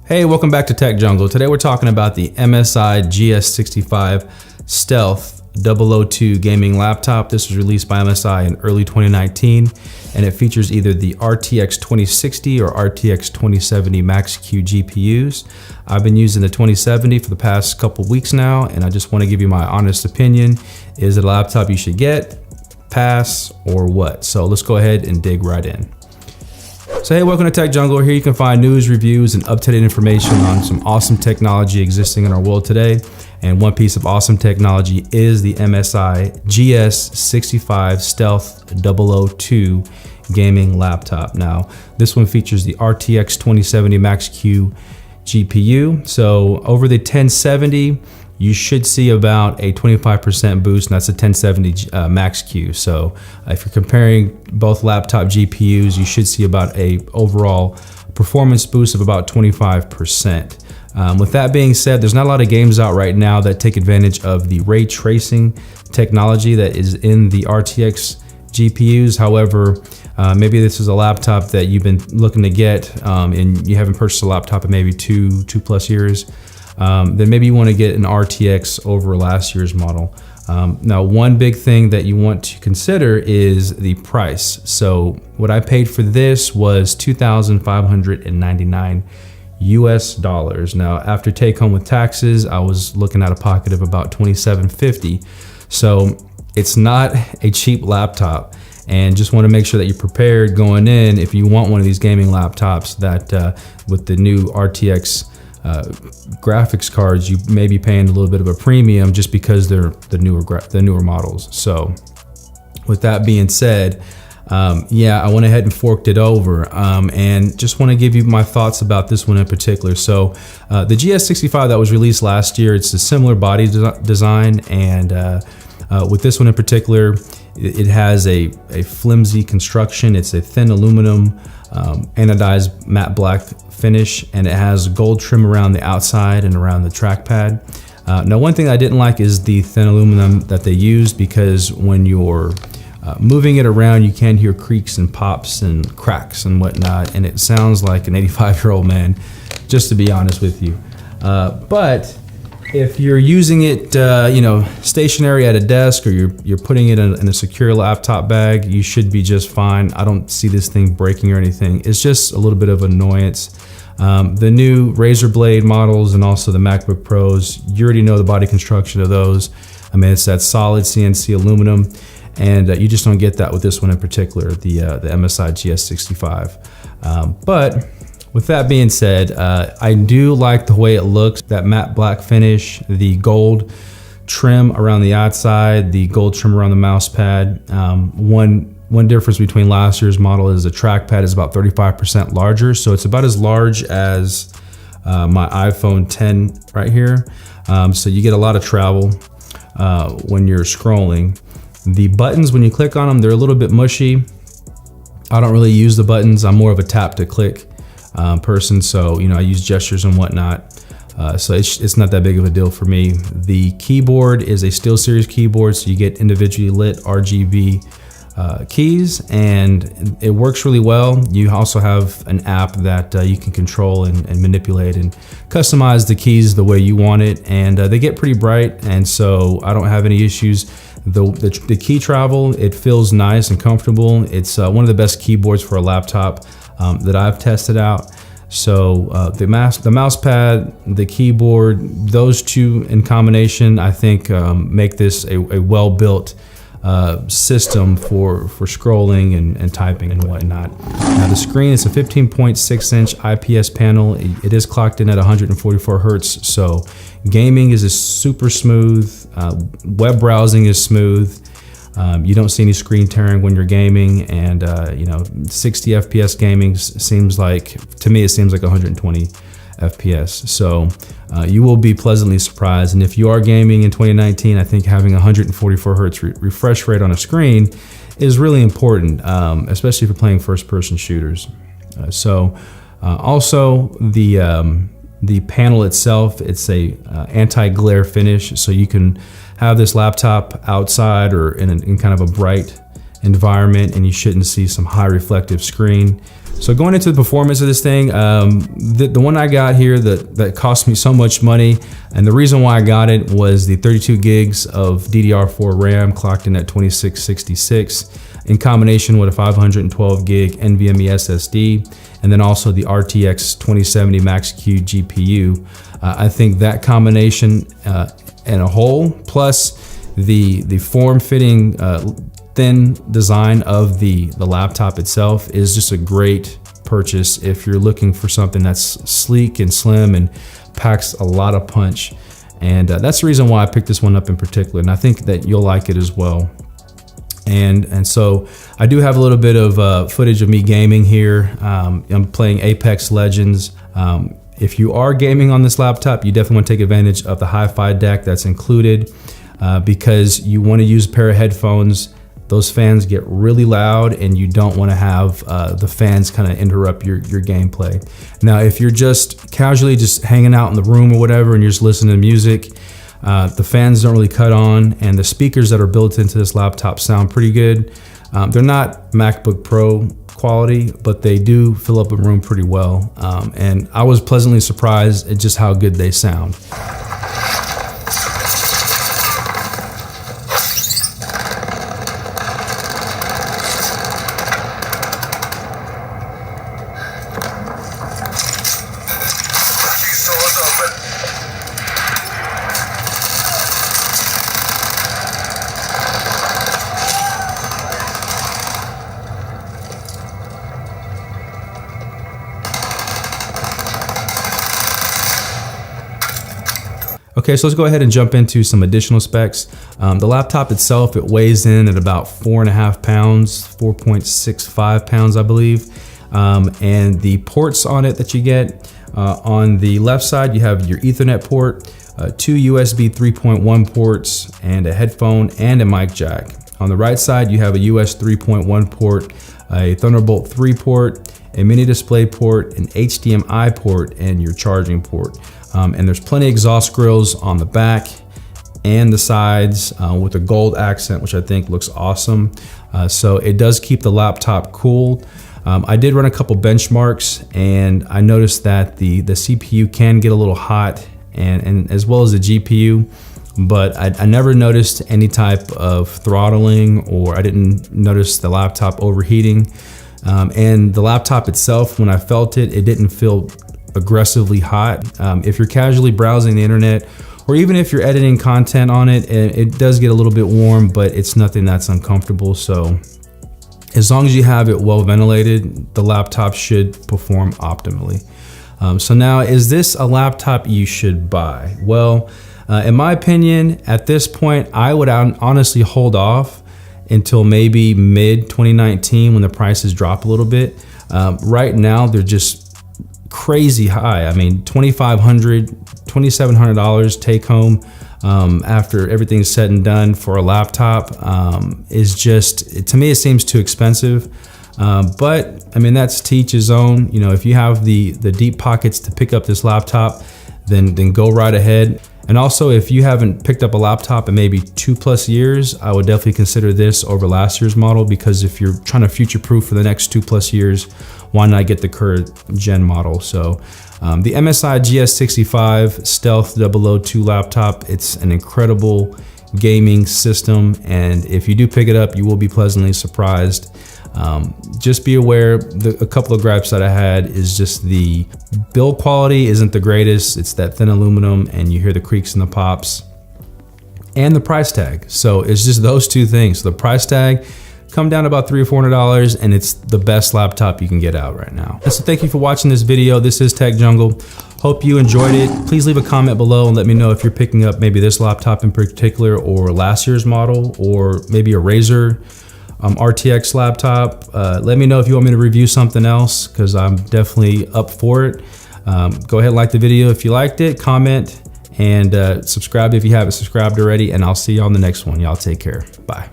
Hey, welcome back to Tech Jungle. Today we're talking about the MSI GS65 Stealth 002 gaming laptop. This was released by MSI in early 2019, and it features either the RTX 2060 or RTX 2070 Max-Q GPUs. I've been using the 2070 for the past couple weeks now, and I just want to give you my honest opinion. Is it a laptop you should get, pass, or what? So let's go ahead and dig right in. So hey, welcome to Tech Jungle. Here you can find news, reviews, and up-to-date information on some awesome technology existing in our world today. And one piece of awesome technology is the MSI GS65 Stealth 002 gaming laptop. Now, this one features the RTX 2070 Max-Q GPU. So over the 1070, you should see about a 25% boost, and that's a 1070 Max-Q. So if you're comparing both laptop GPUs, you should see about a overall performance boost of about 25%. With that being said, there's not a lot of games out right now that take advantage of the ray tracing technology that is in the RTX GPUs. However, maybe this is a laptop that you've been looking to get and you haven't purchased a laptop in maybe two plus years. Then maybe you want to get an RTX over last year's model. Now, one big thing that you want to consider is the price. So what I paid for this was $2,599 US. Now, after take home with taxes, I was looking at a pocket of about $2,750. So it's not a cheap laptop, and just want to make sure that you're prepared going in if you want one of these gaming laptops that with the new RTX graphics cards, you may be paying a little bit of a premium just because they're the newer models. So with that being said, yeah, I went ahead and forked it over, and just want to give you my thoughts about this one in particular. So the GS65 that was released last year, it's a similar body design, and with this one in particular, it has a flimsy construction. It's a thin aluminum anodized matte black finish, and it has gold trim around the outside and around the trackpad. Now, one thing I didn't like is the thin aluminum that they used, because when you're moving it around, you can hear creaks and pops and cracks and whatnot, and it sounds like an 85-year-old man, just to be honest with you. But if you're using it, you know, stationary at a desk, or you're putting it in a secure laptop bag, you should be just fine. I don't see this thing breaking or anything. It's just a little bit of annoyance. The new Razer Blade models and also the MacBook Pros, you already know the body construction of those. I mean, it's that solid CNC aluminum, and you just don't get that with this one in particular, the MSI GS65. But with that being said, I do like the way it looks, that matte black finish, the gold trim around the outside, the gold trim around the mouse pad. One difference between last year's model is the trackpad is about 35% larger. So it's about as large as my iPhone 10 right here. So you get a lot of travel when you're scrolling. The buttons, when you click on them, they're a little bit mushy. I don't really use the buttons. I'm more of a tap to click person, so you know, I use gestures and whatnot, so it's not that big of a deal for me. The keyboard is a SteelSeries keyboard, so you get individually lit RGB keys, and it works really well. You also have an app that you can control and manipulate and customize the keys the way you want it, and they get pretty bright, and so I don't have any issues. The key travel, it feels nice and comfortable. It's one of the best keyboards for a laptop that I've tested out. So the mouse pad, the keyboard, those two in combination, I think make this a well-built system for scrolling and typing and whatnot. Now, the screen is a 15.6-inch IPS panel. It is clocked in at 144 Hertz, so gaming is super smooth. Web browsing is smooth. You don't see any screen tearing when you're gaming, and you know, 60 FPS gaming seems like, to me, it seems like 120 FPS. So you will be pleasantly surprised. And if you are gaming in 2019, I think having 144 Hertz refresh rate on a screen is really important, especially if you're playing first-person shooters. Also the panel itself, it's a anti-glare finish, so you can have this laptop outside or in kind of a bright environment and you shouldn't see some high reflective screen. So going into the performance of this thing, the one I got here that cost me so much money, and the reason why I got it was the 32 gigs of DDR4 RAM clocked in at 2666 in combination with a 512 gig NVMe SSD, and then also the RTX 2070 Max-Q GPU. I think that combination in a whole, plus the form-fitting thin design of the laptop itself is just a great purchase if you're looking for something that's sleek and slim and packs a lot of punch. And that's the reason why I picked this one up in particular, and I think that you'll like it as well. And so I do have a little bit of footage of me gaming here. I'm playing Apex Legends. If you are gaming on this laptop, you definitely want to take advantage of the hi-fi deck that's included, because you want to use a pair of headphones. Those fans get really loud and you don't want to have the fans kind of interrupt your gameplay. Now, if you're just casually just hanging out in the room or whatever and you're just listening to music, the fans don't really cut on, and the speakers that are built into this laptop sound pretty good. They're not MacBook Pro quality, but they do fill up a room pretty well. And I was pleasantly surprised at just how good they sound. Okay, so let's go ahead and jump into some additional specs. The laptop itself, it weighs in at about 4.5 pounds, 4.65 pounds, I believe. And the ports on it that you get, on the left side, you have your Ethernet port, 2 USB 3.1 ports, and a headphone and a mic jack. On the right side, you have a US 3.1 port, a Thunderbolt 3 port, a mini display port, an HDMI port, and your charging port. And there's plenty of exhaust grills on the back and the sides with a gold accent, which I think looks awesome. So it does keep the laptop cool. I did run a couple benchmarks and I noticed that the CPU can get a little hot, and as well as the GPU, but I never noticed any type of throttling, or I didn't notice the laptop overheating. And the laptop itself, when I felt it, it didn't feel aggressively hot. If you're casually browsing the internet, or even if you're editing content on it, it does get a little bit warm, but it's nothing that's uncomfortable. So as long as you have it well ventilated, the laptop should perform optimally. So now, is this a laptop you should buy? Well, in my opinion, at this point, I would honestly hold off until maybe mid 2019 when the prices drop a little bit. Right now, they're just crazy high. I mean, $2,500, $2,700 take home after everything's said and done for a laptop is just, to me, it seems too expensive. But I mean, that's to each his own. You know, if you have the deep pockets to pick up this laptop, then go right ahead. And also, if you haven't picked up a laptop in maybe 2+ years, I would definitely consider this over last year's model, because if you're trying to future-proof for the next 2+ years, why not get the current gen model? So the MSI GS65 Stealth 002 laptop, it's an incredible gaming system, and if you do pick it up, you will be pleasantly surprised. Just be aware, a couple of gripes that I had is just the build quality isn't the greatest. It's that thin aluminum and you hear the creaks and the pops, and the price tag. So it's just those two things. The price tag come down to about $300 or $400, and it's the best laptop you can get out right now. So thank you for watching this video. This is Tech Jungle. Hope you enjoyed it. Please leave a comment below and let me know if you're picking up maybe this laptop in particular, or last year's model, or maybe a Razer RTX laptop. Let me know if you want me to review something else, because I'm definitely up for it. Go ahead and like the video if you liked it, comment, and subscribe if you haven't subscribed already, and I'll see you on the next one. Y'all take care. Bye.